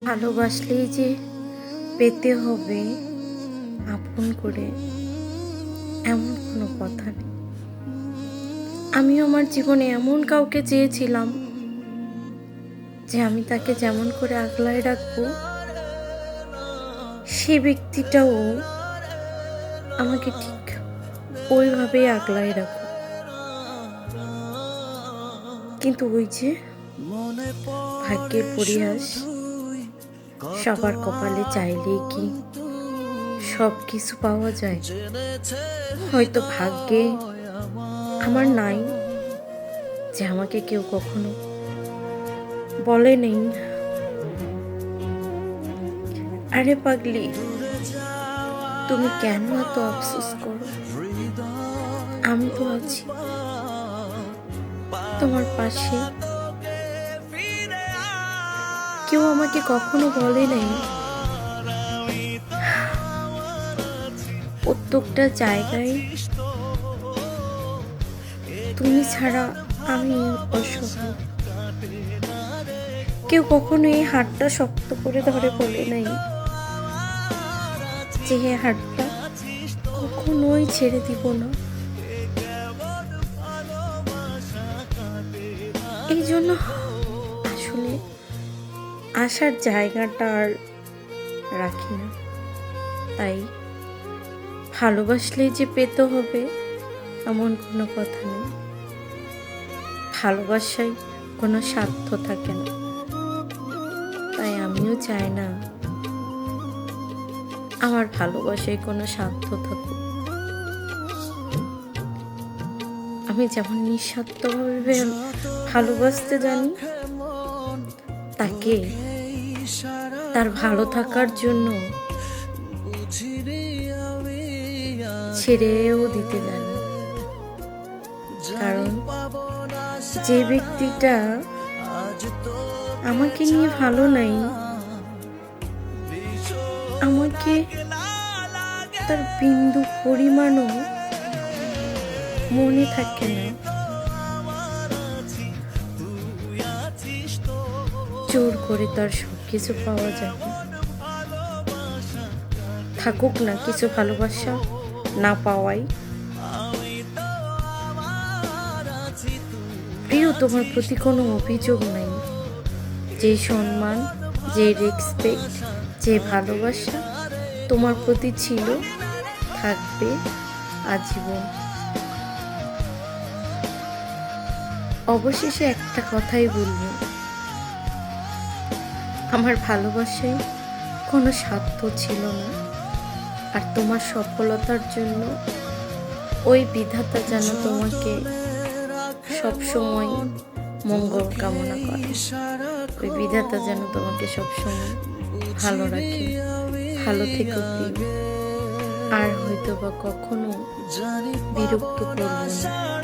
ভালোবাসলেই যে পেতে হবে আপন করে এমন কোনো কথা নেই। আমিও আমার জীবনে এমন কাউকে চেয়েছিলাম যে আমি তাকে যেমন করে আগলায় রাখবো, সে ব্যক্তিটাও আমাকে ঠিক ওইভাবেই আগলায় রাখো। কিন্তু ওই যে ভাগ্যের পরিহাস, সবার কপালে চাইলেই কি সব কিছু পাওয়া যায়? হয়তো ভাগ্যে আমার নাই যে আমাকে কেউ কখনো বলে নেই, আরে পাগলি তুমি কেন এত আফসোস করো? আমি তো আছি তোমার পাশে। কেউ আমাকে কখনো বলে নাই প্রত্যেকটা জায়গায় তুমি ছাড়া আমি অসহায়। কেউ কখনো এই হাতটা শক্ত করে ধরে বলে নাই যে এই হাতটা কখনোই ছেড়ে দিব না। এই জন্য আসলে আসার জায়গাটা আর রাখি না। তাই ভালোবাসলেই যে পেতে হবে এমন কোনো কথা নেই। ভালোবাসায় কোনো স্বার্থ থাকে না। তাই আমিও চাই না আমার ভালোবাসায় কোনো স্বার্থ থাকুক। আমি যেমন নিঃস্বার্থভাবে ভালোবাসতে জানি, তাকে তার ভালো থাকার জন্য ছেড়েও দিতে জানি। কারণ যে ব্যক্তিটা আমাকে নিয়ে ভালো নাই, আমাকে তার বিন্দু পরিমাণও মনে থাকে না, জোর করে তার সব কিছু পাওয়া যাবে। থাকুক না কিছু ভালোবাসা না পাওয়াই। প্রিয়, তোমার প্রতি কোনো অভিযোগ নাই। যে সম্মান, যে রেসপেক্ট, যে ভালোবাসা তোমার প্রতি ছিল, থাকবে আজীবন। অবশেষে একটা কথাই বলবো, আমার ভালোবাসায় কোনো স্বার্থ ছিল না। আর তোমার সফলতার জন্য ওই বিধাতা যেন তোমাকে সবসময় মঙ্গল কামনা করে। ওই বিধাতা যেন তোমাকে সবসময় ভালো রাখে। ভালো থেকো প্রিয়। আর হয়তো বা কখনো বিরক্ত করবো না।